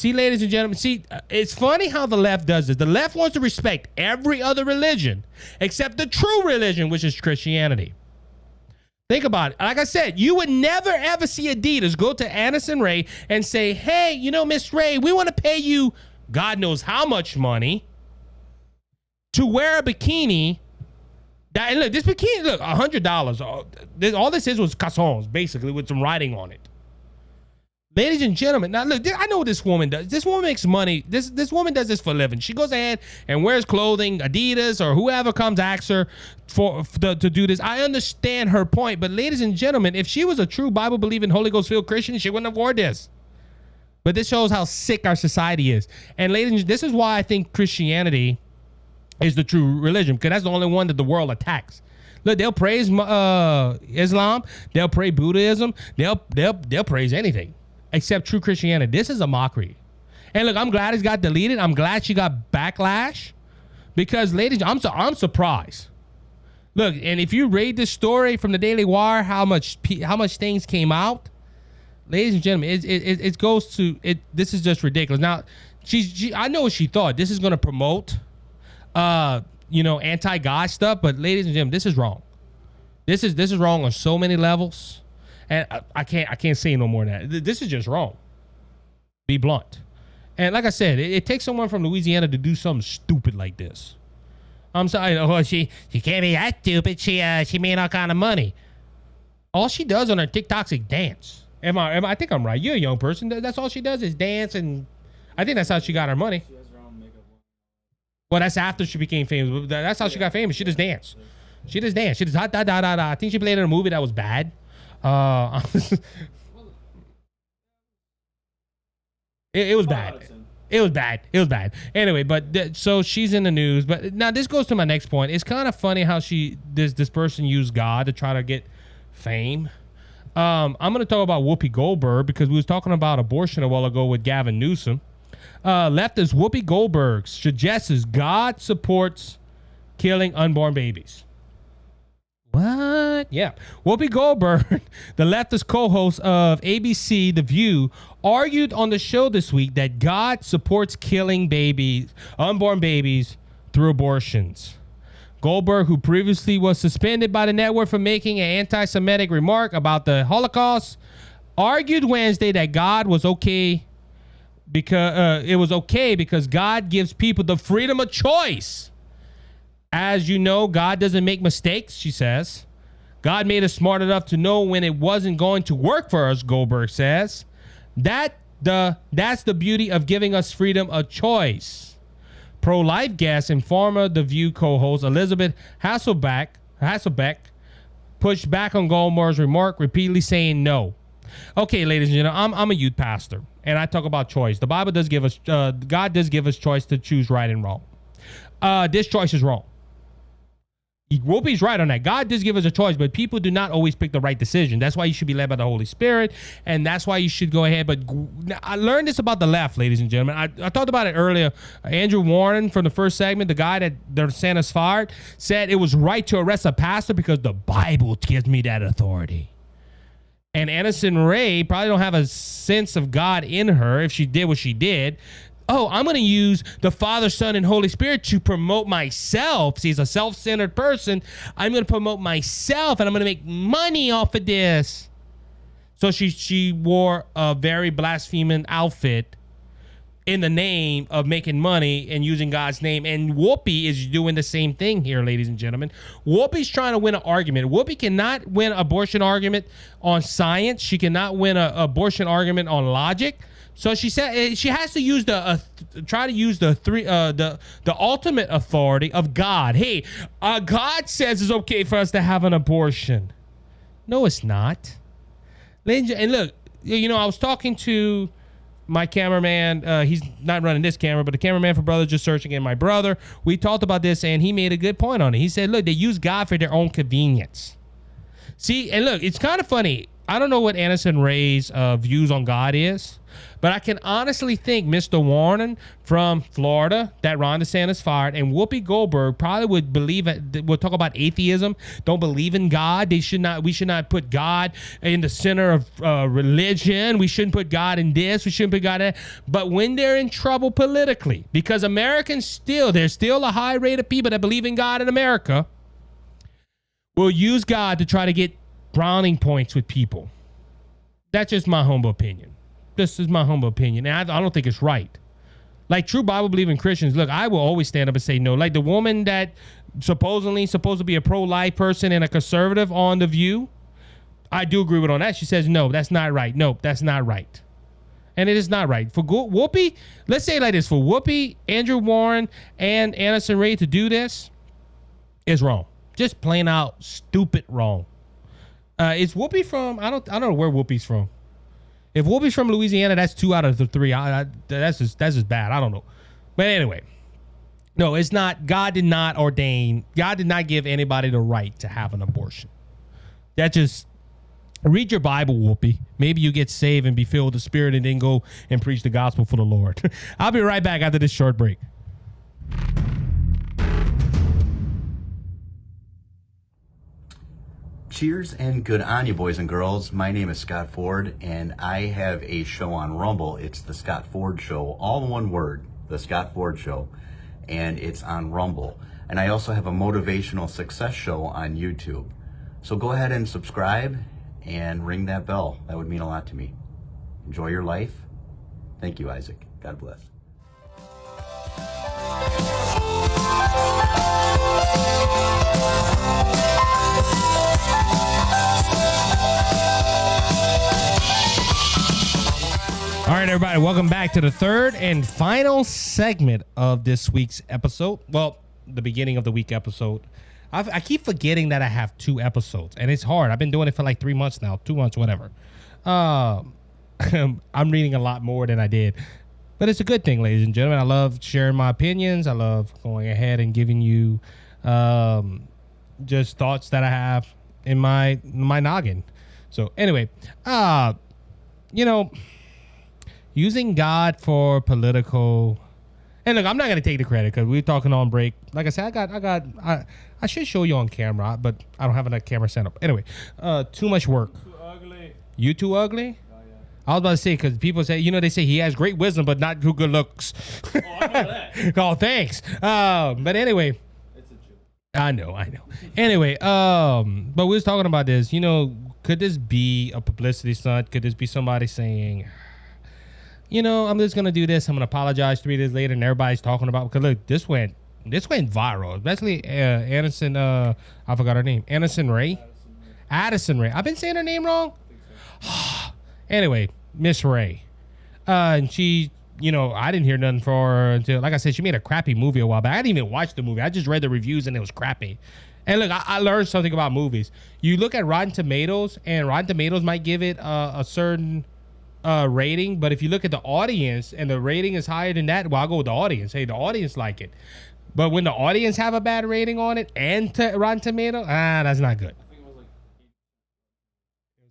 See, ladies and gentlemen, it's funny how the left does this. The left wants to respect every other religion except the true religion, which is Christianity. Think about it. Like I said, you would never, ever see Adidas go to Addison Rae and say, hey, Miss Rae, we want to pay you God knows how much money to wear a bikini. And look, this bikini, look, $100. All this is was calzones, basically, with some writing on it. Ladies and gentlemen, now look, I know what this woman does. This woman makes money. This woman does this for a living. She goes ahead and wears clothing, Adidas or whoever comes asks her to do this. I understand her point, but ladies and gentlemen, if she was a true Bible-believing, Holy Ghost-filled Christian, she wouldn't have worn this. But this shows how sick our society is. And ladies and gentlemen, this is why I think Christianity is the true religion, because that's the only one that the world attacks. Look, they'll praise Islam, they'll praise Buddhism, they'll praise anything except true Christianity. This is a mockery. And look, I'm glad it got deleted. I'm glad she got backlash, because ladies, I'm surprised. Look, and if you read this story from the Daily Wire, how much things came out, ladies and gentlemen, it goes to it. This is just ridiculous. Now, I know what she thought. This is going to promote, anti-God stuff. But ladies and gentlemen, this is wrong. This is wrong on so many levels, and I can't say no more than that. This is just wrong. Be blunt. And like I said, it takes someone from Louisiana to do something stupid like this. I'm sorry. Oh, she can't be that stupid. She made all kind of money. All she does on her TikToks is dance. I think I'm right. You're a young person. That's all she does is dance, and I think that's how she got her money. She has her own makeup. Well, that's after she became famous. That's how she got famous. She just danced. She just danced. She just da da da da da. I think she played in a movie that was bad. It was bad. It was bad. It was bad. Anyway, but so she's in the news. But now this goes to my next point. It's kind of funny how this person used God to try to get fame. I'm going to talk about Whoopi Goldberg because we was talking about abortion a while ago with Gavin Newsom. Leftist Whoopi Goldberg suggests God supports killing unborn babies. What? Yeah. Whoopi Goldberg, the leftist co-host of ABC The View, argued on the show this week that God supports killing unborn babies through abortions. Goldberg, who previously was suspended by the network for making an anti-Semitic remark about the Holocaust, argued Wednesday that God was okay because it was okay because God gives people the freedom of choice. As you know, God doesn't make mistakes, she says. God made us smart enough to know when it wasn't going to work for us, Goldberg says. That's the beauty of giving us freedom of choice. Pro-life guest and former The View co-host Elizabeth Hasselbeck pushed back on Goldberg's remark, repeatedly saying no. Okay, ladies and gentlemen, I'm a youth pastor, and I talk about choice. The Bible does give us, God does give us choice to choose right and wrong. This choice is wrong. Whoopi's right on that. God does give us a choice, but people do not always pick the right decision. That's why you should be led by the Holy Spirit, and that's why you should go ahead. But I learned this about the left, ladies and gentlemen. I talked about it earlier. Andrew Warren from the first segment, the guy that DeSantis fired, said it was right to arrest a pastor because the Bible gives me that authority. And Addison Rae probably don't have a sense of God in her if she did what she did. Oh, I'm going to use the Father, Son, and Holy Spirit to promote myself. See, he's a self-centered person. I'm going to promote myself, and I'm going to make money off of this. So she wore a very blaspheming outfit in the name of making money and using God's name. And Whoopi is doing the same thing here, ladies and gentlemen. Whoopi's trying to win an argument. Whoopi cannot win an abortion argument on science. She cannot win an abortion argument on logic. So she said she has to use the ultimate authority of God. Hey, God says it's okay for us to have an abortion. No, it's not. And look, I was talking to my cameraman. He's not running this camera, but the cameraman for Brothers Just Searching and my brother. We talked about this, and he made a good point on it. He said, look, they use God for their own convenience. See, and look, it's kind of funny. I don't know what Addison Rae's views on God is, but I can honestly think Mr. Warren from Florida that Ron DeSantis fired and Whoopi Goldberg probably would talk about atheism, don't believe in God. We should not put God in the center of religion. We shouldn't put God in this. We shouldn't put God in that. But when they're in trouble politically, because there's still a high rate of people that believe in God in America, will use God to try to get browning points with people. That's just my humble opinion. This is my humble opinion. And I don't think it's right. Like true Bible believing Christians, look, I will always stand up and say no. Like the woman that supposedly supposed to be a pro-life person and a conservative on The View, I do agree with on that. She says, no, that's not right. No, that's not right. And it is not right. For Whoopi, let's say it like this. For Whoopi, Andrew Warren, and Addison Rae to do this is wrong. Just plain out stupid wrong. Is Whoopi from, I don't know where Whoopi's from. If Whoopi's from Louisiana, that's 2 out of the 3. That's just bad. I don't know. But anyway, no, it's not. God did not give anybody the right to have an abortion. That just, read your Bible, Whoopi. Maybe you get saved and be filled with the Spirit and then go and preach the gospel for the Lord. I'll be right back after this short break. Cheers and good on you, boys and girls. My name is Scott Ford, and I have a show on Rumble. It's the Scott Ford Show, all in one word, the Scott Ford Show, and it's on Rumble. And I also have a motivational success show on YouTube. So go ahead and subscribe and ring that bell. That would mean a lot to me. Enjoy your life. Thank you, Isaac. God bless. All right, everybody, welcome back to the third and final segment of this week's episode. Well, the beginning of the week episode. I keep forgetting that I have 2 episodes, and it's hard. I've been doing it for like 3 months now, 2 months, whatever. I'm reading a lot more than I did, but it's a good thing, ladies and gentlemen. I love sharing my opinions. I love going ahead and giving you just thoughts that I have in my noggin. So anyway, using God for political, and look, I'm not gonna take the credit because we're talking on break. Like I said, I should show you on camera, but I don't have enough camera set up. Anyway, too much work. Too ugly. You too ugly? Oh, yeah. I was about to say, because people say, they say he has great wisdom, but not too good looks. Oh, I know that. Oh, thanks. But anyway, It's a joke. I know. Anyway, but we was talking about this. Could this be a publicity stunt? Could this be somebody saying, I'm just gonna do this. I'm gonna apologize 3 days later, and everybody's talking about. Because look, this went viral. Especially Addison. I forgot her name. Addison Ray. I've been saying her name wrong. Anyway, Miss Ray. And she, I didn't hear nothing from her until, like I said, she made a crappy movie a while back. I didn't even watch the movie. I just read the reviews and it was crappy. And look, I learned something about movies. You look at Rotten Tomatoes, and Rotten Tomatoes might give it a certain rating, but if you look at the audience and the rating is higher than that, well, I'll go with the audience. Hey, the audience like it. But when the audience have a bad rating on it and Rotten Tomatoes, that's not good. I think it was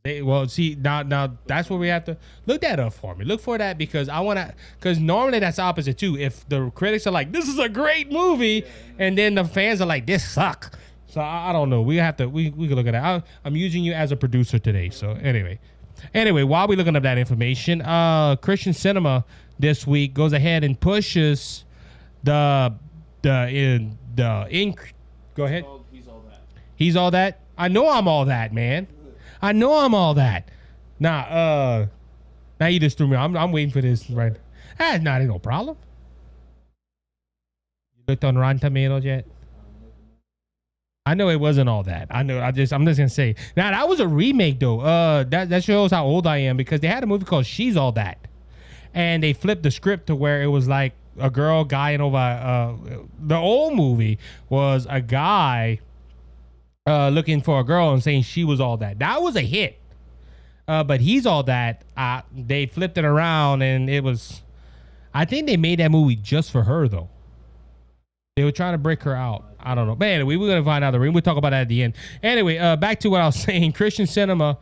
like Well, see, now that's where we have to look that up for me. Look for that because because normally that's opposite too. If the critics are like, this is a great movie, and then the fans are like, this suck. So I don't know. We can look at that. I'm using you as a producer today. So anyway, while we're looking up that information, Christian Cinema this week goes ahead and pushes the Go ahead. he's all that. He's all that. I know I'm all that, man. I know I'm all that. Now you just threw me. I'm waiting for this right. That's not no problem. You looked on Rotten Tomatoes yet? I know it wasn't all that. I'm just gonna say. Now that was a remake though. That shows how old I am because they had a movie called She's All That, and they flipped the script to where it was like a girl guying over. The old movie was a guy looking for a girl and saying she was all that. That was a hit. But He's All That. They flipped it around and it was. I think they made that movie just for her though. They were trying to break her out. I don't know. But anyway, we're going to find out the ring. We'll talk about that at the end. Anyway, back to what I was saying. Christian Cinema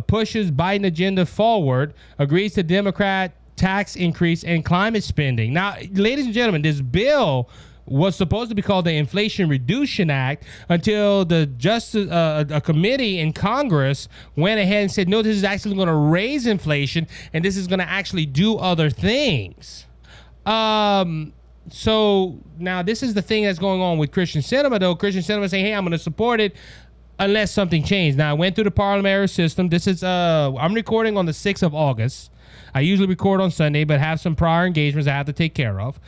pushes Biden agenda forward, agrees to Democrat tax increase and climate spending. Now, ladies and gentlemen, this bill was supposed to be called the Inflation Reduction Act until the Justice a committee in Congress went ahead and said, no, this is actually going to raise inflation and this is going to actually do other things. So now this is the thing that's going on with Christian Cinema, though. Christian Cinema saying, hey, I'm going to support it unless something changed. Now, I went through the parliamentary system. This is, I'm recording on the 6th of August. I usually record on Sunday, but have some prior engagements I have to take care of.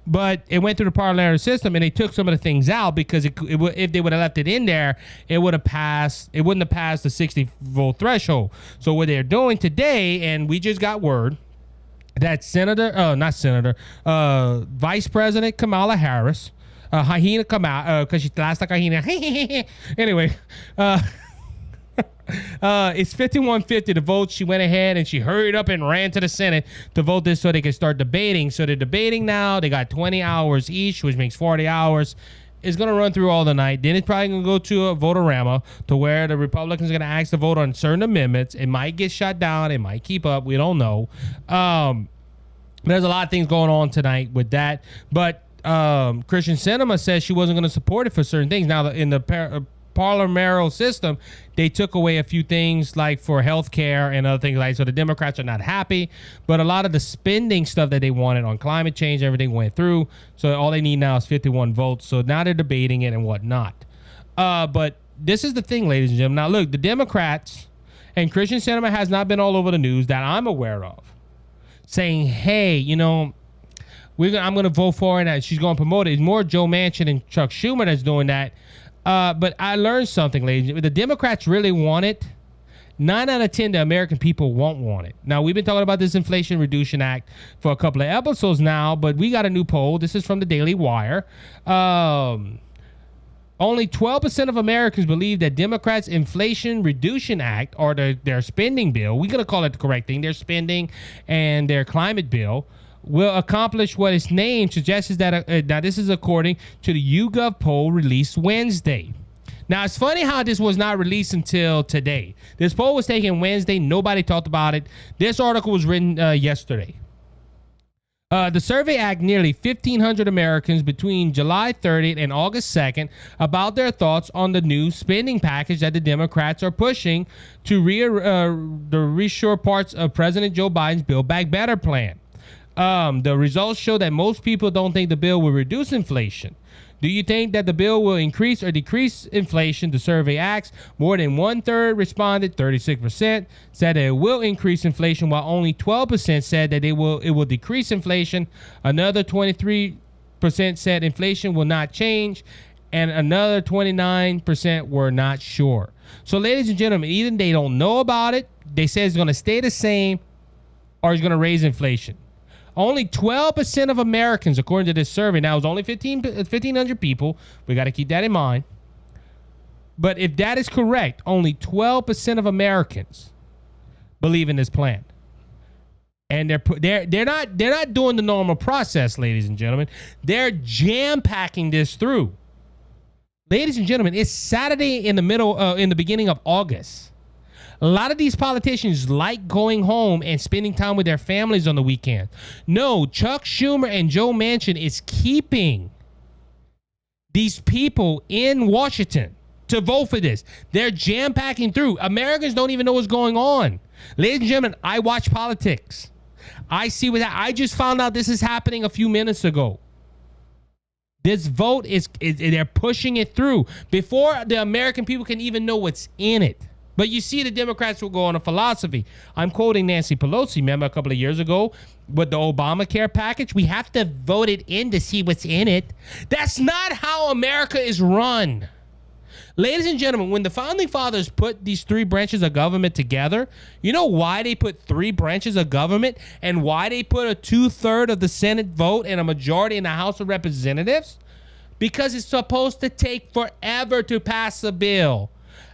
But it went through the parliamentary system, and they took some of the things out because if they would have left it in there, it wouldn't have passed the 60 vote threshold. So what they're doing today, and we just got word, that Vice President Kamala Harris, Hyena Kamala, because she last like Hyena. Anyway, it's 5150 to vote. She went ahead and she hurried up and ran to the Senate to vote this so they can start debating. So they're debating now. They got 20 hours each, which makes 40 hours. It's going to run through all the night. Then it's probably going to go to a vote-a-rama to where the Republicans are going to ask to vote on certain amendments. It might get shut down. It might keep up. We don't know. There's a lot of things going on tonight with that. But Christian Cinema says she wasn't going to support it for certain things. Now, in the parliamentary system, they took away a few things like for health care and other things like so the Democrats are not happy, but a lot of the spending stuff that they wanted on climate change, everything went through. So all they need now is 51 votes. So now they're debating it and whatnot. But this is the thing, ladies and gentlemen. Now, look, the Democrats and Christian sentiment has not been all over the news that I'm aware of, saying, hey, you know, I'm going to vote for it and she's going to promote it. It's more Joe Manchin and Chuck Schumer that's doing that. But I learned something, ladies and gentlemen. The Democrats really want it. 9 out of 10, the American people won't want it. Now, we've been talking about this Inflation Reduction Act for a couple of episodes now, but we got a new poll. This is from the Daily Wire. Only 12% of Americans believe that Democrats' Inflation Reduction Act, or their spending bill, we're going to call it the correct thing, their spending and their climate bill, will accomplish what its name suggests. Is that now this is according to the YouGov poll released Wednesday. Now, it's funny how this was not released until today. This poll was taken Wednesday. Nobody talked about it. This article was written yesterday. The survey asked nearly 1,500 Americans between July 30th and August 2nd about their thoughts on the new spending package that the Democrats are pushing to reshore parts of President Joe Biden's Build Back Better plan. The results show that most people don't think the bill will reduce inflation. Do you think that the bill will increase or decrease inflation? The survey asked. More than 1/3 responded, 36%, said that it will increase inflation, while only 12% said that it will decrease inflation. Another 23% said inflation will not change, and another 29% were not sure. So, ladies and gentlemen, either they don't know about it, they say it's going to stay the same, or it's going to raise inflation. Only 12% of Americans, according to this survey, now it's only 1,500 people. We got to keep that in mind. But if that is correct, only 12% of Americans believe in this plan, and they're not doing the normal process, ladies and gentlemen. They're jam packing this through. Ladies and gentlemen, it's Saturday in the beginning of August. A lot of these politicians like going home and spending time with their families on the weekend. No, Chuck Schumer and Joe Manchin is keeping these people in Washington to vote for this. They're jam-packing through. Americans don't even know what's going on. Ladies and gentlemen, I watch politics. I see what I just found out this is happening a few minutes ago. This vote they're pushing it through before the American people can even know what's in it. But you see, the Democrats will go on a philosophy. I'm quoting Nancy Pelosi. Remember a couple of years ago with the Obamacare package? We have to vote it in to see what's in it. That's not how America is run. Ladies and gentlemen, when the Founding Fathers put these 3 branches of government together, you know why they put 3 branches of government and why they put a 2/3 of the Senate vote and a majority in the House of Representatives? Because it's supposed to take forever to pass a bill.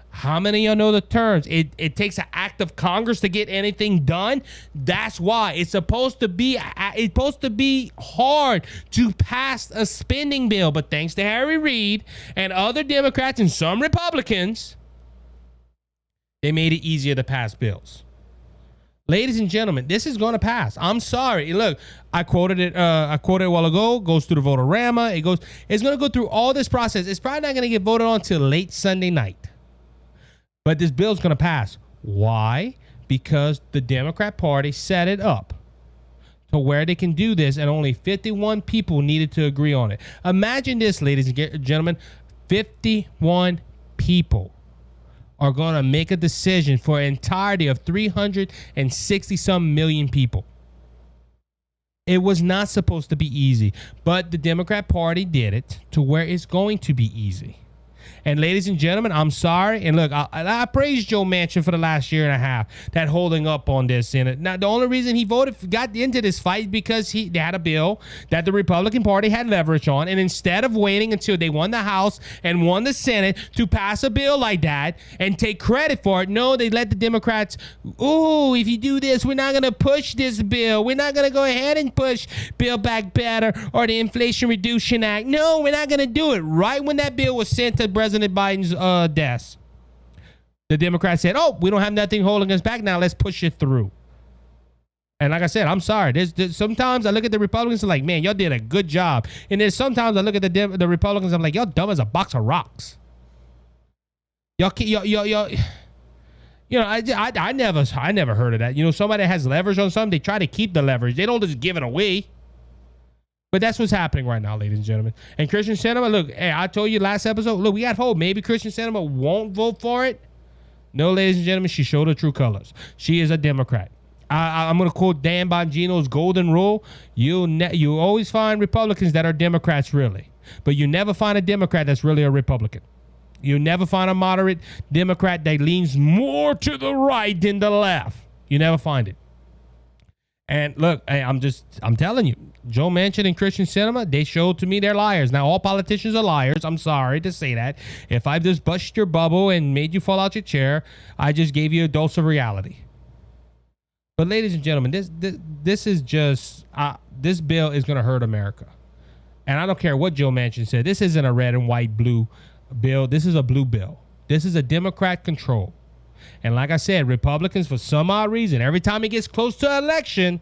How many of y'all know the terms? It takes an act of Congress to get anything done. That's why it's supposed to be hard to pass a spending bill. But thanks to Harry Reid and other Democrats and some Republicans, they made it easier to pass bills. Ladies and gentlemen, this is going to pass. I'm sorry. Look, I quoted it a while ago. Goes through the Votorama. It's going to go through all this process. It's probably not going to get voted on till late Sunday night. But this bill's going to pass. Why? Because the Democrat Party set it up to where they can do this, and only 51 people needed to agree on it. Imagine this, ladies and gentlemen. 51 people are going to make a decision for an entirety of 360-some million people. It was not supposed to be easy, but the Democrat Party did it to where it's going to be easy. And ladies and gentlemen, I'm sorry. And look, I praise Joe Manchin for the last year and a half that holding up on this. And now the only reason he got into this fight because they had a bill that the Republican Party had leverage on. And instead of waiting until they won the House and won the Senate to pass a bill like that and take credit for it, no, they let the Democrats, if you do this, we're not going to push this bill. We're not going to go ahead and push Build Back Better or the Inflation Reduction Act. No, we're not going to do it. Right when that bill was sent to President Biden's desk, the Democrats said, we don't have nothing holding us back now. Let's push it through. And like I said, I'm sorry. There's sometimes I look at the Republicans and like, man, y'all did a good job. And then sometimes I look at the Republicans, I'm like, y'all dumb as a box of rocks. Y'all, I never heard of that. Somebody has leverage on something, they try to keep the leverage. They don't just give it away. But that's what's happening right now, ladies and gentlemen. And Christian Sinema, look, hey, I told you last episode, look, we got hope. Maybe Christian Sinema won't vote for it. No, ladies and gentlemen, she showed her true colors. She is a Democrat. I'm going to quote Dan Bongino's golden rule. You always find Republicans that are Democrats, really. But you never find a Democrat that's really a Republican. You never find a moderate Democrat that leans more to the right than the left. You never find it. And look, I'm telling you, Joe Manchin and Christian Sinema, they showed to me they're liars. Now, all politicians are liars. I'm sorry to say that. If I just bust your bubble and made you fall out your chair, I just gave you a dose of reality. But ladies and gentlemen, this is just, this bill is going to hurt America. And I don't care what Joe Manchin said. This isn't a red and white blue bill. This is a blue bill. This is a Democrat control. And like I said, Republicans, for some odd reason, every time it gets close to election,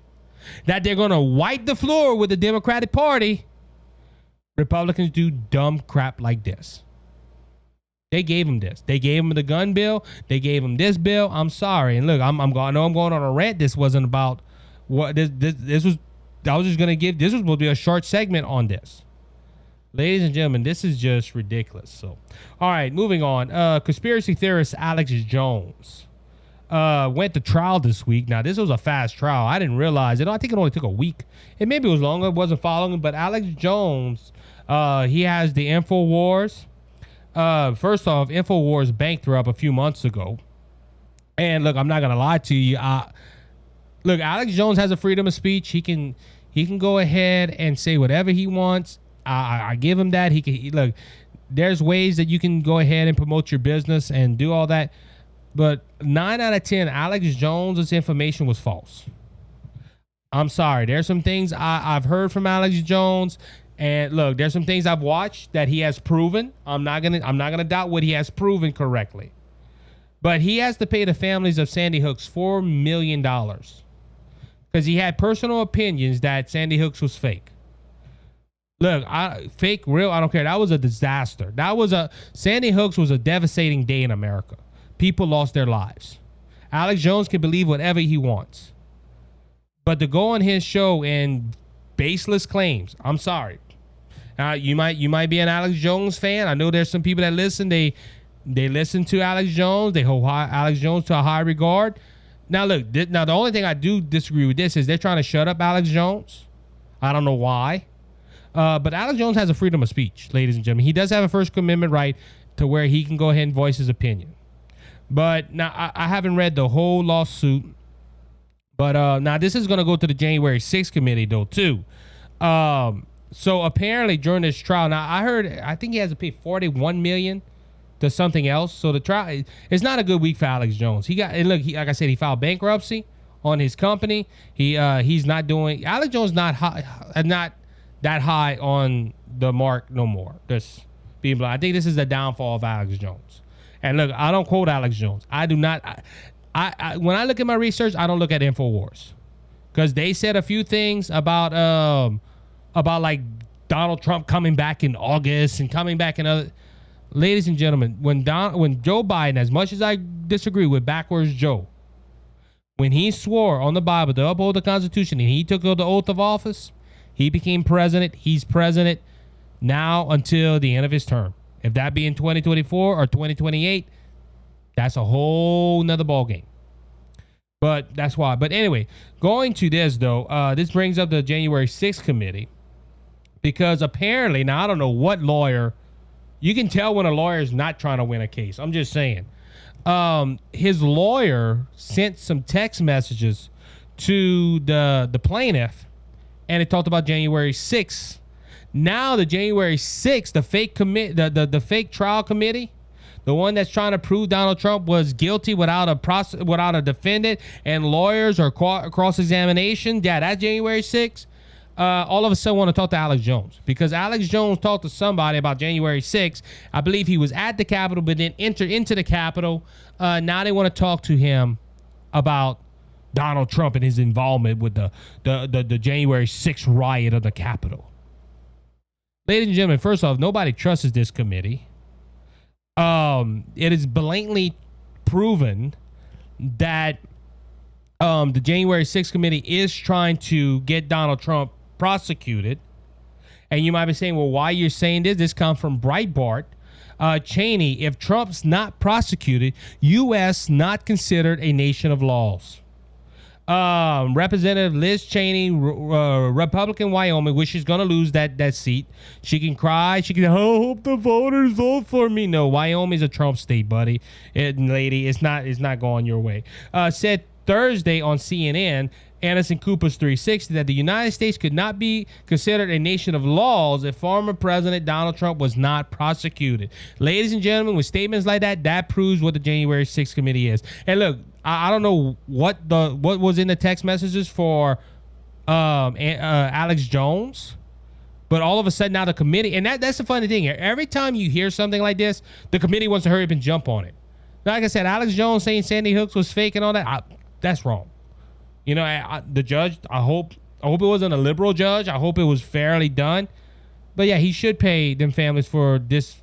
that they're going to wipe the floor with the Democratic Party, Republicans do dumb crap like this. They gave him this. They gave him the gun bill. They gave him this bill. I'm sorry. And look, I know I'm going on a rant. This wasn't about what this was. I was just going to give, this was supposed to be a short segment on this. Ladies and gentlemen, this is just ridiculous. So, all right, moving on. Conspiracy theorist Alex Jones went to trial this week. Now, this was a fast trial. I didn't realize it. I think it only took a week. And maybe it was longer. I wasn't following. But Alex Jones, he has the InfoWars. First off, InfoWars banked her up a few months ago. And look, I'm not going to lie to you. Look, Alex Jones has a freedom of speech. He can go ahead and say whatever he wants. I give him that. Look, there's ways that you can go ahead and promote your business and do all that. But 9 out of 10, Alex Jones' information was false. I'm sorry. There's some things I've heard from Alex Jones. And look, there's some things I've watched that he has proven. I'm not gonna doubt what he has proven correctly. But he has to pay the families of Sandy Hooks $4 million. Because he had personal opinions that Sandy Hooks was fake. Look, fake, real, I don't care. That was a disaster. Sandy Hooks was a devastating day in America. People lost their lives. Alex Jones can believe whatever he wants. But to go on his show and baseless claims, I'm sorry. You might be an Alex Jones fan. I know there's some people that listen. They listen to Alex Jones. They hold Alex Jones to a high regard. Now, look, the only thing I do disagree with this is they're trying to shut up Alex Jones. I don't know why. But Alex Jones has a freedom of speech, ladies and gentlemen. He does have a First Amendment right to where he can go ahead and voice his opinion. But now, I haven't read the whole lawsuit. But now this is going to go to the January 6th committee, though, too. So apparently during this trial, now I think he has to pay $41 million to something else. So the trial, it's not a good week for Alex Jones. Like I said, he filed bankruptcy on his company. He's not doing. Alex Jones not that high on the mark no more. Just being blunt. I think this is the downfall of Alex Jones. And look, I don't quote Alex Jones. I do not. I when I look at my research, I don't look at InfoWars because they said a few things about like Donald Trump coming back in August and coming back in other. Ladies and gentlemen, when Joe Biden, as much as I disagree with backwards Joe, when he swore on the Bible to uphold the Constitution and he took the oath of office, he became president. He's president now until the end of his term. If that be in 2024 or 2028, that's a whole nother ballgame. But that's why. But anyway, going to this, though, this brings up the January 6th committee. Because apparently, now I don't know what lawyer, you can tell when a lawyer is not trying to win a case. I'm just saying. His lawyer sent some text messages to the plaintiff, and it talked about January 6th. Now the January 6th, the fake trial committee, the one that's trying to prove Donald Trump was guilty without a defendant and lawyers or cross-examination, yeah, that's January 6th. All of a sudden want to talk to Alex Jones because Alex Jones talked to somebody about January 6th. I believe he was at the Capitol, but then entered into the Capitol. Now they want to talk to him about Donald Trump and his involvement with the January 6th riot of the Capitol. Ladies and gentlemen, first off, nobody trusts this committee. It is blatantly proven that the January 6th committee is trying to get Donald Trump prosecuted. And you might be saying, well, why you're saying this? This comes from Breitbart. Cheney, if Trump's not prosecuted, U.S. not considered a nation of laws. Representative Liz Cheney, Republican Wyoming, which she's going to lose that seat. She can cry. She can say, I hope the voters vote for me. No, Wyoming's a Trump state, buddy. Lady, it's not going your way. Said Thursday on CNN, Anderson Cooper's 360, that the United States could not be considered a nation of laws if former President Donald Trump was not prosecuted. Ladies and gentlemen, with statements like that proves what the January 6th committee is. And look, I don't know what was in the text messages for Alex Jones, but all of a sudden now the committee, and that's the funny thing here. Every time you hear something like this, the committee wants to hurry up and jump on it. Like I said, Alex Jones saying Sandy Hooks was fake and all that, that's wrong. You know, the judge, I hope it wasn't a liberal judge. I hope it was fairly done. But yeah, he should pay them families for this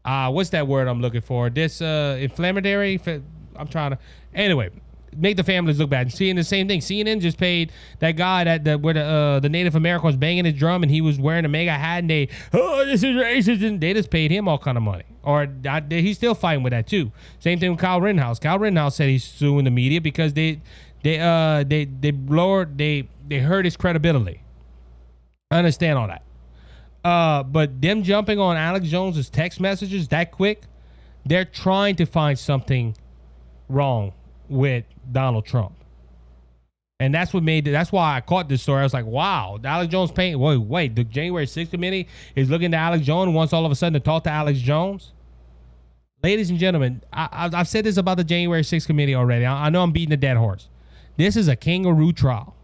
what's that word I'm looking for? This inflammatory. I'm trying to. Anyway, make the families look bad. And seeing the same thing. CNN just paid that guy where the Native American was banging his drum and he was wearing a mega hat and this is racist, and they just paid him all kind of money. Or he's still fighting with that too. Same thing with Kyle Rittenhouse. Kyle Rittenhouse said he's suing the media because they hurt his credibility. I understand all that. But them jumping on Alex Jones's text messages that quick, they're trying to find something wrong with Donald Trump. And that's why I caught this story. I was like, wow, Alex Jones paying. Wait, the January 6th committee is looking to Alex Jones and wants all of a sudden to talk to Alex Jones. Ladies and gentlemen, I've said this about the January 6th committee already. I know I'm beating a dead horse. This is a kangaroo trial.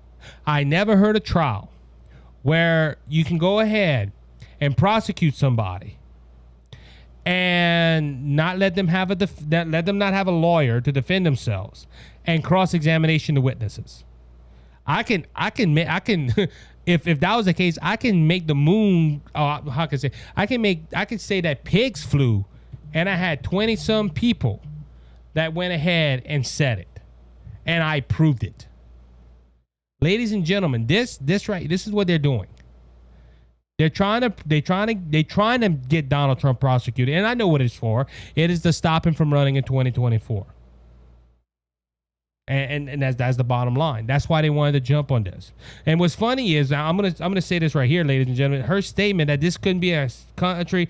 I never heard a trial where you can go ahead and prosecute somebody and not let them have let them not have a lawyer to defend themselves and cross-examination the witnesses. I can if that was the case, I can make the moon. How can I say? I can say that pigs flew, and I had 20 some people that went ahead and said it, and I proved it. Ladies and gentlemen, this is what they're doing. They're trying to get Donald Trump prosecuted, and I know what it's for. It is to stop him from running in 2024. And that's the bottom line. That's why they wanted to jump on this. And what's funny is, I'm gonna say this right here, ladies and gentlemen. Her statement that this couldn't be a country,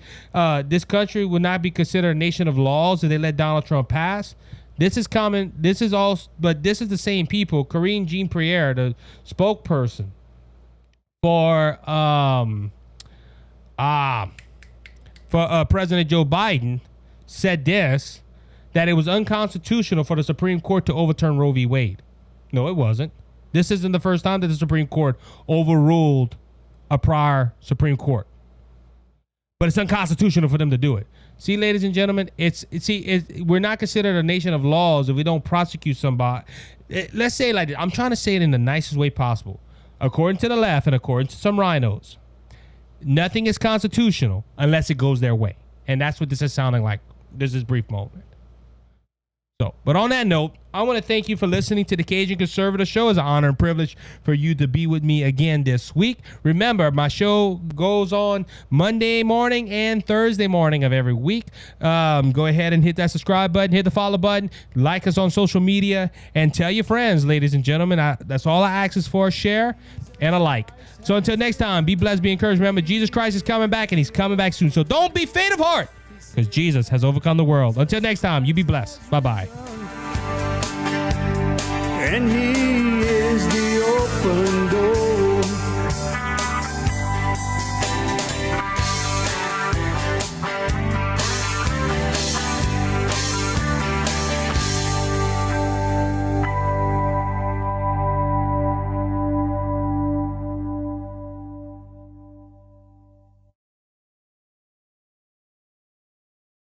this country would not be considered a nation of laws if they let Donald Trump pass. This is common. This is all, but this is the same people. Karine Jean-Pierre, the spokesperson for President Joe Biden, said this, that it was unconstitutional for the Supreme Court to overturn Roe v. Wade. No, it wasn't. This isn't the first time that the Supreme Court overruled a prior Supreme Court. But it's unconstitutional for them to do it. See, ladies and gentlemen, we're not considered a nation of laws if we don't prosecute somebody. Let's say it like this. I'm trying to say it in the nicest way possible. According to the left and according to some rhinos, nothing is constitutional unless it goes their way. And that's what this is sounding like. This is brief moment. So, but on that note, I want to thank you for listening to the Cajun Conservative Show. It's an honor and privilege for you to be with me again this week. Remember, my show goes on Monday morning and Thursday morning of every week. Go ahead and hit that subscribe button, hit the follow button, like us on social media, and tell your friends, ladies and gentlemen. That's all I ask is for a share and a like. So until next time, be blessed, be encouraged. Remember, Jesus Christ is coming back, and he's coming back soon. So don't be faint of heart, because Jesus has overcome the world. Until next time, you be blessed. Bye-bye. And he